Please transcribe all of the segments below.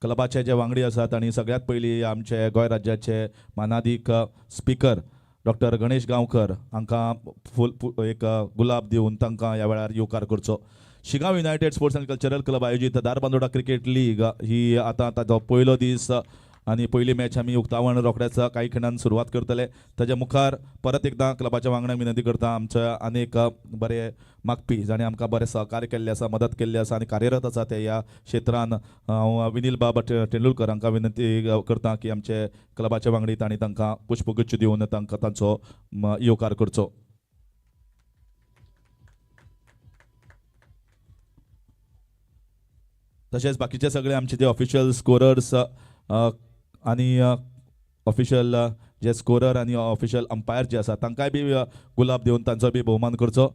क्लबाचे जे वांगडी आसात आनी सगळ्यात पयलीं आमचे गोंय राज्याचे मानादीक स्पीकर डॉक्टर गणेश गांवकर हांकां एक गुलाब दिवन तांकां ह्या वेळार येवकार करचो. Shigaon United sports and cultural club आयोजीत दारबांदोडा क्रिकेट लीग ही आतां ताचो पयलो दीस आनी पयली मॅच आमी उक्तावण रोखडेच काही खिणान सुरवात करतले. ताच्या मुखार परत एकदां क्लबाच्या वांगड्यांक विनंती करता, आमच्या आनीक बरे मागपी जाणें आमकां बरें सहकार्य केल्लें आसा, मदत केल्ली आसा आनी कार्यरत आसा ते ह्या क्षेत्रान. हांव विनील बाबा तेंडुलकर हांकां विनंती करता की आमचे क्लबाचे वांगडी तांणी तांकां पुष्पगुच्छ दिवन तांकां तांचो येवकार करचो. तशेंच बाकीचे सगळे आमचे जे ऑफिशियल स्कोरर्स आनी ऑफिशियल जे स्कोरर आनी ऑफिशियल अंपायर जे आसा तांकांय बी गुलाब दिवन तांचो बी भोवमान करचो.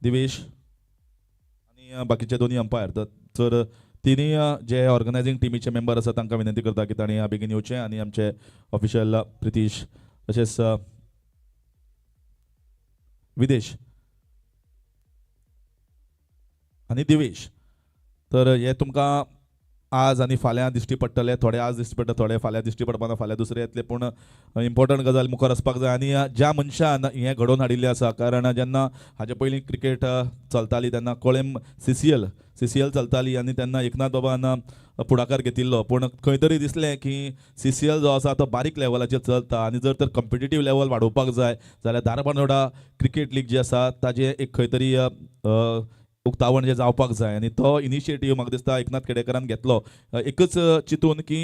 दिवेश आनी बाकीचे दोनी अंपायर तर तिनी जे ऑर्गनायझींग टिमीचे मेंबर आसा तांकां विनंती करता की तांणी बेगीन येवचें आनी आमचे ऑफिशियल प्रितीश तशेंच विदेश आनी दिवेश तर हे तुमकां आज आनी फाल्यां दिश्टी पडटले. थोडे आज दिश्टी पडटा, थोडे फाल्यां दिश्टी पडपाना, फाल्यां दुसरे येतले. पूण इम्पॉर्टंट गजाल मुखार वचपाक जाय आनी ज्या मनशान हें घडोवन हाडिल्लें आसा. कारण जेन्ना हाजे पयलीं क्रिकेट चलताली तेन्ना कोळेम CCL चलताली आनी तेन्ना एकनाथ बाबान फुडाकार घेतिल्लो. पूण खंय तरी दिसलें की CCL जो आसा तो बारीक लेवलाचेर चलता आनी जर तर कॉम्पिटिटीव लेवल वाडोवपाक जाय जाल्यार दारबांदोडा क्रिकेट लीग जी आसा ताजें एक खंय तरी उक्तावण जे जावपाक जाय आनी तो इनिशिएटीव म्हाका दिसता एकनाथ खेडेकरान घेतलो एकच चिंतून की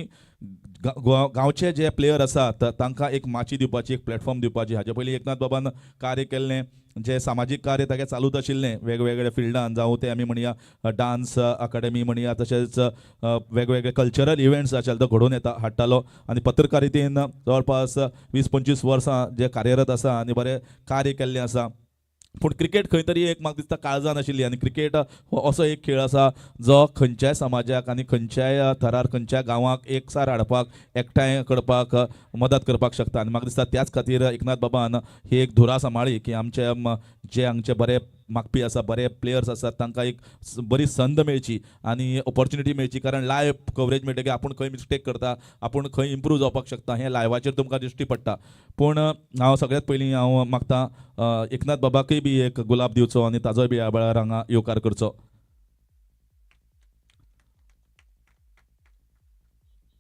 गांवचे जे प्लेयर आसात तांकां एक माची दिवपाची, एक प्लॅटफॉर्म दिवपाची. हाजे पयलीं एकनाथ बाबान कार्य केल्लें, जे सामाजीक कार्य तागे चालूच आशिल्लें वेगवेगळ्या फिल्डान, जावं ते आमी म्हणया डान्स अकाडेमी म्हणया, तशेंच वेगवेगळे कल्चरल इव्हेंट्स आशिल्ले तो घडोवन हाडटालो आनी पत्रकारितेन जवळपास 20-25 वर्सां जे कार्यरत आसा आनी बरें कार्य केल्लें आसा. पूण क्रिकेट खंय तरी एक म्हाका दिसता काळजान आशिल्ली आनी क्रिकेट हो असो एक खेळ आसा जो खंयच्याय समाजाक आनी खंयच्याय थरार खंयच्याय गांवाक एकसार हाडपाक, एकठांय करपाक मदत करपाक शकता. आनी म्हाका दिसता त्याच खातीर एकनाथ बाबान ही एक धुरा सांबाळ्ळी की आमचे जे हांगचे बरे मागपी आसा, बरे प्लेयर्स आसात तांकां एक बरी संद मेळची आनी ऑपॉर्च्युनिटी मेळची. कारण लायव्ह कवरेज मेळटा की आपूण खंय मिस्टेक करता, आपूण खंय इम्प्रूव जावपाक शकता हें लायव्हाचेर तुमकां दिश्टी पडटा. पूण हांव सगळ्यांत पयलीं हांव मागतां एकनाथ बाबाकय बी एक गुलाब दिवचो आनी ताजोय बी ह्या वेळार हांगा येवकार करचो.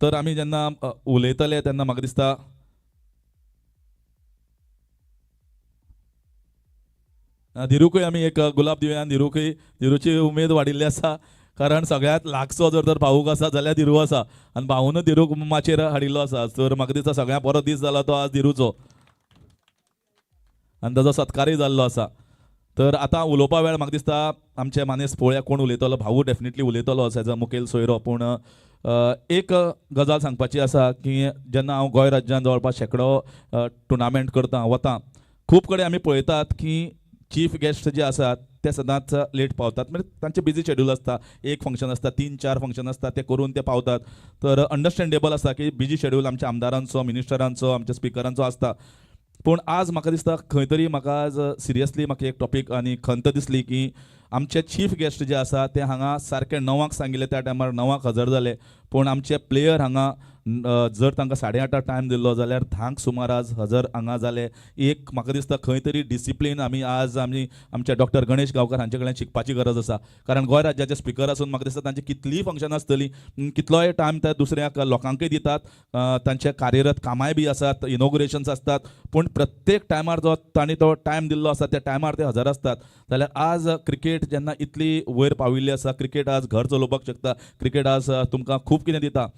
तर आमी जेन्ना उलयतले तेन्ना म्हाका दिसता धिरूकय आमी एक गुलाब दिवया. धिरूची उमेद वाडिल्ली आसा कारण सगळ्यात लागचो जर तर भाऊक आसा जाल्यार धिरू आसा आनी भाऊन धिरूक माचेर हाडिल्लो आसा. तर म्हाका दिसता सगळ्यात बरो दीस जाला तो आज धिरूचो आनी ताजो सत्कारय जाल्लो आसा. तर आतां उलोवपा वेळ म्हाका दिसता आमचे मानेस पळोवया कोण उलयतलो. भाऊ डेफिनेटली उलयतलो एज मुखेल सोयरो. पूण एक गजाल सांगपाची आसा की जेन्ना हांव गोंय राज्यान जवळपास शेकडो टुर्नामेंट करता वता, खूब कडेन आमी पळयतात की चीफ गेस्ट जे आसात ते सदांच लेट पावतात. म्हणजे तांचे बिजी शेड्यूल आसता, एक फंक्शन आसता, 3-4 फंक्शन आसता, ते करून ते पावतात. तर अंडरस्टँडेबल आसा की बिजी शेड्यूल आमच्या आमदारांचो, मिनिस्टरांचो, आमच्या स्पिकरांचो आसता. पूण आज म्हाका दिसता खंय तरी म्हाका आज सिरियसली म्हाका एक टॉपीक आनी खंत दिसली की आमचे चीफ गेस्ट जे आसा ते हांगा सारके 9 सांगिल्ले त्या टायमार 9 हजर जाले. पूण आमचे प्लेयर हांगा जर तांकां 8:30 टायम दिल्लो जाल्यार 10 सुमार आज हजर हांगा जाले. एक म्हाका दिसता खंय तरी डिसिप्लीन आमी आमचे डॉक्टर गणेश गांवकर हांचे कडल्यान शिकपाची गरज आसा. कारण गोंय राज्याचे स्पिकर आसून म्हाका दिसता तांची कितलीय फंक्शनां आसतली, कितलोय टायम ते दुसऱ्याक लोकांकय दितात, तांचे कार्यरत कामाय बी आसात, इनॉग्रेशन्स आसतात. पूण प्रत्येक टायमार जो तांणी तो टायम दिल्लो आसा त्या टायमार ते हजर आसतात. जाल्यार आज क्रिकेट जेन्ना इतली वयर पाविल्ली आसा, क्रिकेट आज घर चलोवपाक शकता, क्रिकेट आज तुमकां खूब कितें दिता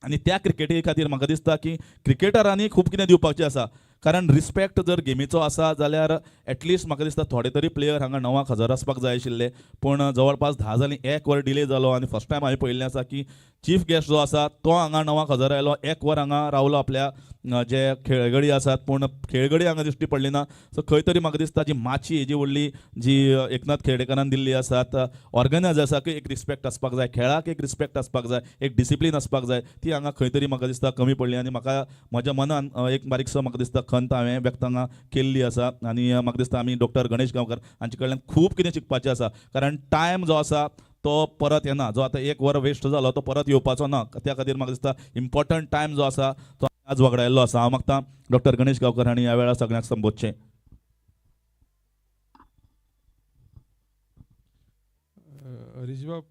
आनी त्या क्रिकेटी खातीर म्हाका दिसता की क्रिकेटरांनी खूब कितें दिवपाचें आसा. कारण रिस्पेक्ट जर गेमीचो आसा जाल्यार एटलिस्ट म्हाका दिसता थोडे तरी प्लेयर हांगा 9 हजर आसपाक जाय आशिल्ले. पूण जवळपास 10 जालीं, 1 वर डिले जालो आनी फर्स्ट टायम हांवें पळयल्लें आसा की चीफ गेस्ट जो आसा तो हांगा 9 हजर आयलो, 1 वर हांगा रावलो आपल्या जे खेळगडी आसात. पूण खेळगडी हांगा दिश्टी पडली ना. सो खंय तरी म्हाका दिसता जी माची हेजी व्हडली जी एकनाथ खेडेकरान दिल्ली आसात, ऑर्गनायजर्साक एक रिस्पेक्ट आसपाक जाय, खेळाक एक रिस्पेक्ट आसपाक जाय, एक डिसिप्लीन आसपाक जाय, ती हांगा खंय तरी म्हाका दिसता कमी पडली. आनी म्हाका म्हज्या मनान एक बारीकसो म्हाका दिसता खंत हांवें व्यक्त हांगा केल्ली आसा. आनी म्हाका दिसता आमी डॉक्टर गणेश गांवकर हांचे कडल्यान खूब कितें शिकपाचें आसा. कारण टायम जो आसा तो परत येना, जो आता एक वर वेस्ट जालो तो परत येवपाचो ना. त्या खातीर म्हाका दिसता इम्पॉर्टंट टायम जो आसा तो आज वगडायल्लो आसा. हांव मागता डॉक्टर गणेश गांवकर हांणी ह्या वेळार सगळ्यांक संबोधचें. हरीश बाब,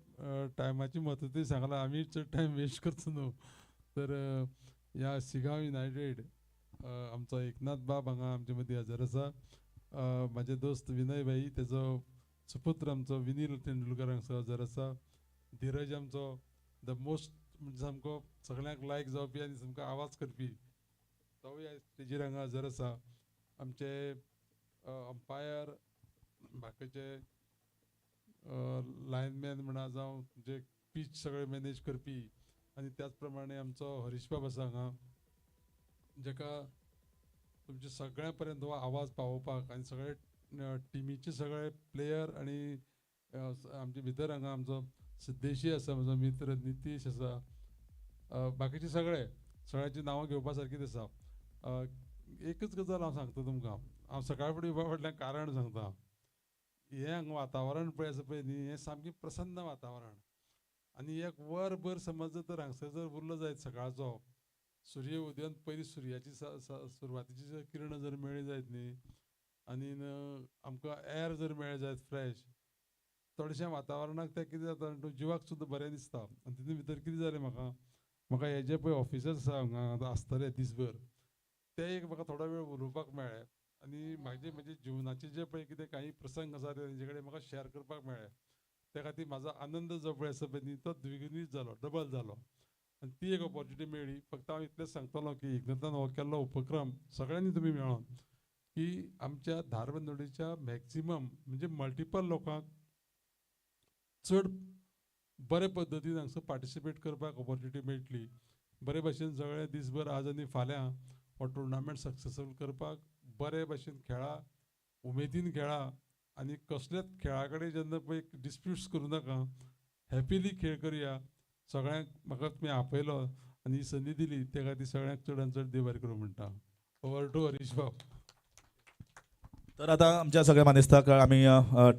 टायमाची महत्व सांगला, आम्ही चड टायम वेस्ट करचो न्हू. तर ह्या सिगांव युनायटेड आमचो एकनाथ बाब हांगा आमचे मदीं हजर आसा. म्हाजे दोस्त विनय भाई, तेजो सुपुत्र आमचो विनील तेंडुलकर हांगासर हजर आसा. धीरज आमचो द मोस्ट म्हणजे सामको सगळ्यांक लायक जावपी आनी सामको आवाज करपी, तोय तेजेर हांगा हजर आसा. आमचे अंपायर, बाकीचे लायनमॅन म्हणा जावं जे पीच सगळे मॅनेज करपी, आनी त्याच प्रमाणे आमचो हरीश बाब आसा हांगा, जेका तुमचे सगळ्यां पर्यंत हो आवाज पावोवपाक, आनी सगळे टिमीचे सगळे प्लेयर आनी आमचे भितर हांगा आमचो सिद्धेशी आसा, म्हजो मित्र नितीश आसा, बाकीचे सगळ्यांची नांवां घेवपा सारकीच आसा. एकच गजाल हांव सांगता तुमकां, हांव सकाळ फुडें येवपा फाटल्यान कारण सांगता. हें हांगा वातावरण पळय आसा पळय न्ही, हें सामकें प्रसन्न वातावरण. आनी एक वरभर समज जर हांगसर जर उरलो जायत सकाळचो, सूर्य उदयान पयलीं सुर्याची सुरवातीची जर किरण जर मेळ्ळी जायत न्ही, आनी आमकां एर जर मेळ्ळें जायत फ्रेश, थोडेशें वातावरणाक तें कितें जाता जिवाक सुद्दां बरें दिसता. आनी तितून भितर कितें जालें, म्हाका हे जे पळय ऑफिसर्स आसा हांगा आसतले दिसभर, ते एक म्हाका थोडो वेळ उलोवपाक मेळ्ळे. आनी म्हजे जिवनाचे जे पळय कितें काही प्रसंग आसा ते तेंचे कडेन म्हाका शेअर करपाक मेळ्ळे. त्या खातीर म्हाजो आनंद जो पळय आसा पळय न्ही, तो द्विगुणीत जालो, डबल जालो. आनी ती एक ऑपॉर्च्युनिटी मेळ्ळी. फक्त हांव इतलेंच सांगतलो की एकनाथान हो केल्लो उपक्रम सगळ्यांनी तुमी मेळोन की आमच्या धारबांदोडेच्या मॅक्झिमम म्हणजे मल्टिपल लोकांक चड बरे पद्दतीन हांगसर पार्टिसिपेट करपाक ऑपॉर्च्युनिटी मेळटली. बरे भशेन सगळे दिसभर आज आनी फाल्यां हो टुर्नामेंट सक्सेसफूल करपाक बरे भशेन खेळा, उमेदीन खेळा, आनी कसलेच खेळा कडेन जेन्ना पळय डिस्प्यूट्स करूं नाका, हॅपिली खेळ करया. सगळ्यांक म्हाका तुमी आपयलो आनी ही संदी दिली, त्या खातीर सगळ्यांक चडांत चड देव बरें करूं म्हणटा. ओवर टू हरीश बाब. तर आता आमच्या सगळ्या मानेस्ताक आमी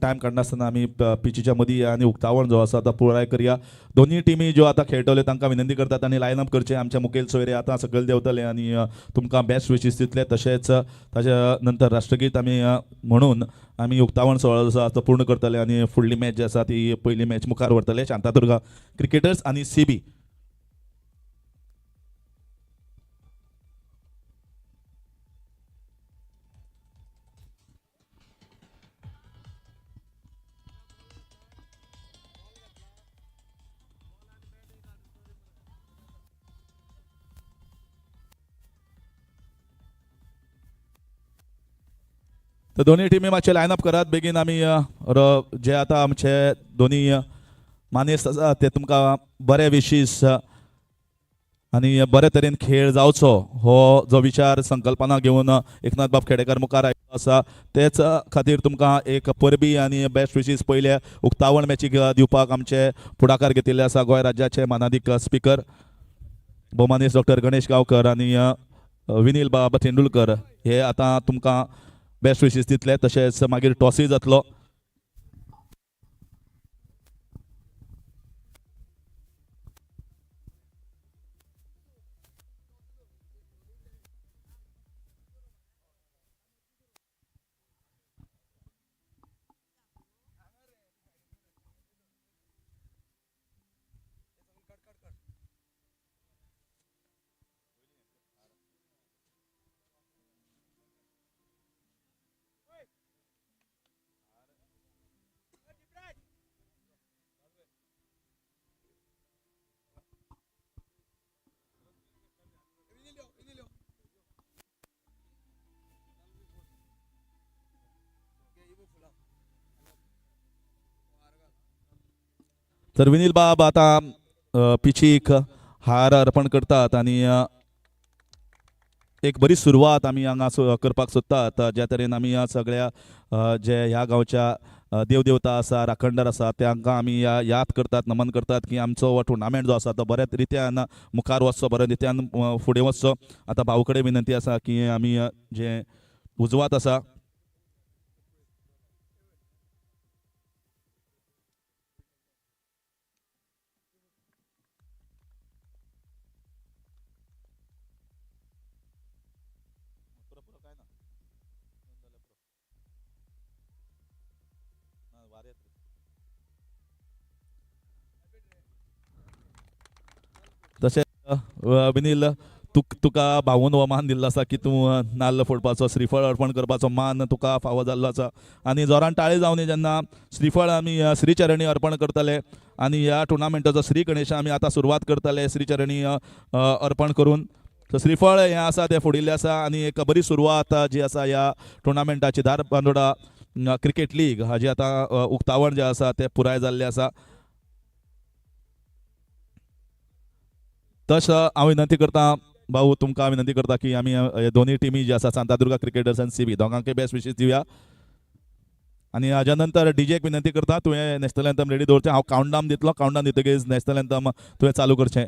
टायम काडनासतना आमी पिचीच्या मदीं या आनी उक्तावण जो आसा तो पुराय करया. दोन्ही टिमी ज्यो आतां खेळटल्यो तांकां विनंती करतात आनी लायन अप करचें. आमचे मुखेल सोयरे आतां सकयल देंवतले आनी तुमकां बेस्ट विशीस दितले. तशेंच ताच्या नंतर राष्ट्रगीत आमी म्हणून आमी उक्तावण सुवाळो जो आसा तो पूर्ण करतले आनी फुडली मॅच जी आसा ती पयली मॅच मुखार व्हरतले. शांतादुर्गा क्रिकेटर्स आनी CB. तर दोन्ही टिमी मातशे लायन अप करात बेगीन. आमी जे आतां आमचे दोनी मानेस्त आसा ते तुमकां बरे विशीस आनी बरे तरेन खेळ जावचो हो जो विचार संकल्पना घेवन एकनाथ बाब खेडेकर मुखार आयिल्लो आसा, तेच खातीर तुमकां एक परबी आनी बेस्ट विशीस पयले उक्तावण मॅचीक दिवपाक आमचे फुडाकार घेतिल्ले आसा गोंय राज्याचे मानाधीक स्पीकर भोवमानेस्त डॉक्टर गणेश गांवकर आनी विनील बाब तेंडुलकर हे आतां तुमकां बेस्ट विशीस दितले. तशेंच मागीर टॉसय जातलो. तर विनील बाब आता पिचीक हार अर्पण करतात आनी एक बरी सुरवात आमी हांगा करपाक सोदतात. ज्या तरेन आमी सगळ्या जे ह्या गांवच्या देवदेवता आसा, राखणदार आसा, तांकां आमी याद करतात, नमन करतात की आमचो हो टुर्नामेंट जो आसा तो बऱ्या रित्यान मुखार वचचो, बऱ्या रित्यान फुडें वचचो. आतां भाऊ कडेन विनंती आसा की आमी जे उजवात आसा विनील तुका भाऊन हो मान दिल्लो आसा की तूं नाल्ल फोडपाचो श्रीफळ अर्पण करपाचो मान तुका फावो जाल्लो आसा आनी जोरान ताळी जावनी जेन्ना श्रीफळ आमी श्रीचरणी अर्पण करतले आनी ह्या टुर्नामेंटाचो श्री गणेश आमी आतां सुरवात करतले श्रीचरणी अर्पण करून सो श्रीफळ हें आसा तें फोडिल्लें आसा आनी एक बरी सुरवात जी आसा ह्या टुर्नामेंटाची धारबांदोडा क्रिकेट लीग हाजी आतां उक्तावण जें आसा तें पुराय जाल्लें आसा. तसं हांव विनंती करता भाऊ तुमकां विनंती करता की आमी हे दोन्ही टिमी जी आसा सांतादुर्गा क्रिकेटर्स आनी सीबी दोगांकय बेस्ट विशीस दिवया आनी हाज्या नंतर डीजेक विनंती करता तुवें नॅशनल एंथम रेडी दवरचें हांव कावंटडावन दितलो कावंटडावन दितकीच नॅशनल एंथम तुवें चालू करचें.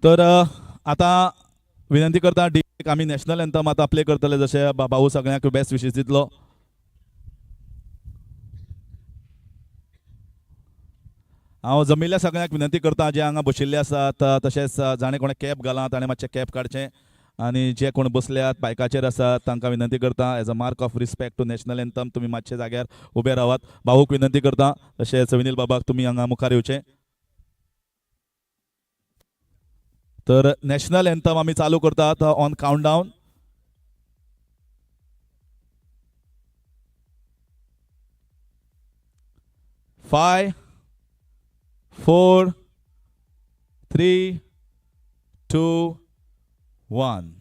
तर आता विनंती करता डी आमी नॅशनल एंथम आतां प्ले करतले जशे भाऊ सगळ्यांक बेस्ट विशीस दितलो. हांव जमिल्ल्या सगळ्यांक विनंती करता जे हांगा बशिल्ले आसात तशेंच जाणें कोणें कॅप घाला ताणें मातशें कॅप काडचें आनी जे कोण बसल्यात बायकाचेर आसात तांकां विनंती करता as a mark of respect to national anthem तुमी मातशे जाग्यार उबे रावात. भाऊक विनंती करता तशेंच विनील बाबाक तुमी हांगा मुखार येवचें. तर नॅशनल एंथम आमी चालू करतात ऑन काउंटडावन. 5 4 3 2 1.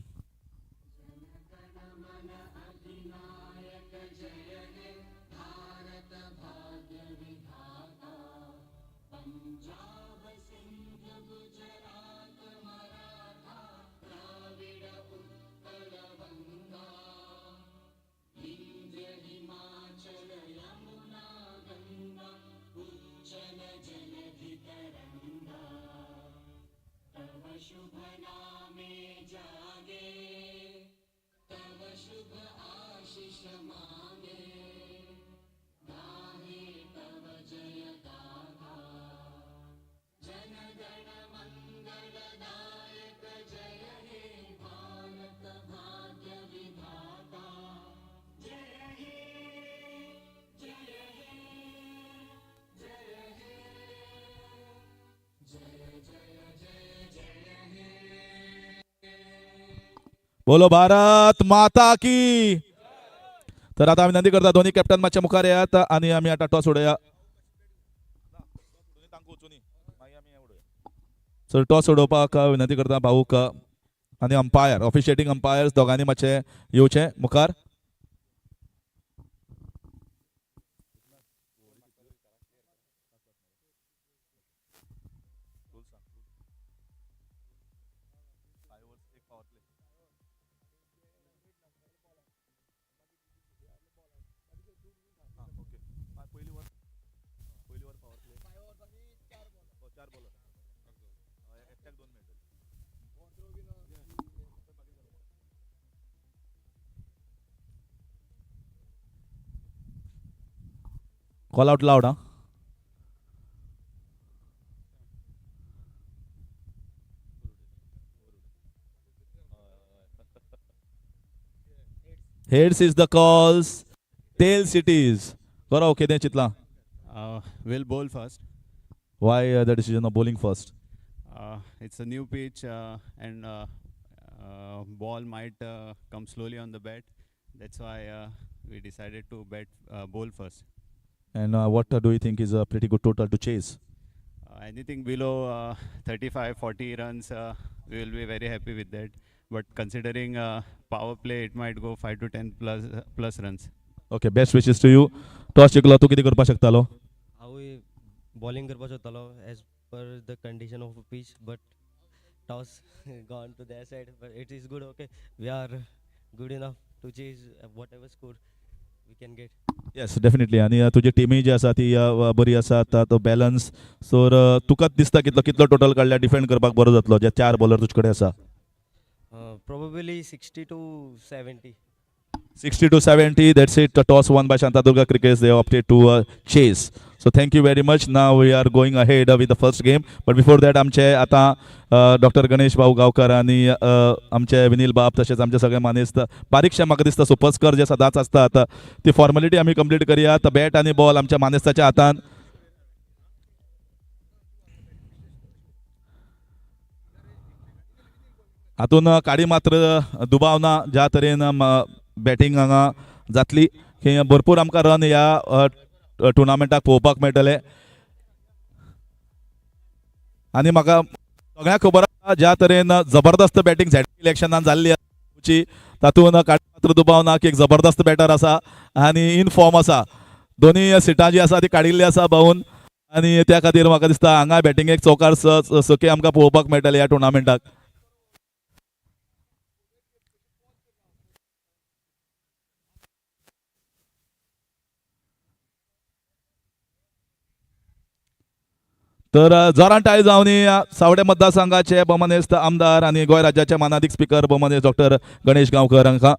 बोलो भारत माता की. तर आता विनंती करता दोन्ही कॅप्टन मातशे मुखार येयात आनी आमी आतां टॉस उडोवया. सर टॉस उडोवपाक विनंती करता भाऊक आनी अंपायर ऑफिशिएटिंग अंपायर्स दोगांनी मातशे येवचे मुखार. Call out loud, huh? Heads is the calls, tails it is. Gaurav, okay, chitla. We'll bowl first. Why the decision of bowling first? It's a new pitch and ball might come slowly on the bat. That's why we decided to bowl first. And what do you think is a pretty good total to chase? Anything below 35, 40 runs, we will be very happy with that. But considering power play, it might go 5 to 10 plus runs. Okay, best wishes to you. Toss जिंकलो तू किती करपाक शकतालो? हांव bowling करपाक सोदतालो as per the condition of the pitch, but toss gone to their side. But it is good. Okay, we are good enough to chase whatever score we can get. Yes definitely आणि तुजी टिमी जी आसा ती बरी आसा तो balance so तुकाच दिसता कितलो टोटल काडल्यार डिफेंड करपाक बरो जातलो जे 4 बॉलर तुजे कडेन आसा Probably 60 to 70. 60 to 70 that's it toss won by Shantadurga Crickets they opted to chase so thank you very much now we are going ahead with the first game but before that आमचे आता doctor Ganesh भाऊ गावकर आणि आमचे विनील बाब तसेच आमचे सगळे मानेस्त बारीकशे म्हाका दिसता सुपरस्कर जे सदांच असतात ती फॉर्मॅलिटी आमी कंप्लीट करूया बॅट आणि बॉल आमच्या मानेस्ताच्या हातान हातून काडी मात्र दुबावना ज्या तरेन बॅटिंग हांगा जातली की भरपूर आमकां रन ह्या टुर्नामेंटाक पळोवपाक मेळटले आनी म्हाका सगळ्यांक खबर आसा ज्या तरेन जबरदस्त बॅटिंग झॅड इलेक्शनान जाल्ली आसा तातूंत काडी मात्र दुबावना की एक जबरदस्त बॅटर आसा आनी इन फॉर्म आसा दोनी सिटां जी आसा ती काडिल्ली आसा भाऊन आनी त्या खातीर म्हाका दिसता हांगा बॅटिंगेक चौकार सके आमकां पळोवपाक मेळटले ह्या टुर्नामेंटाक तर जोरान टाळी जावनी सावडे मतदारसंघाचे भौमानेस्त आमदार आणि गोंय राज्याचे मानाधिक स्पीकर भौमानेस्त डॉक्टर गणेश गांवकर हांकां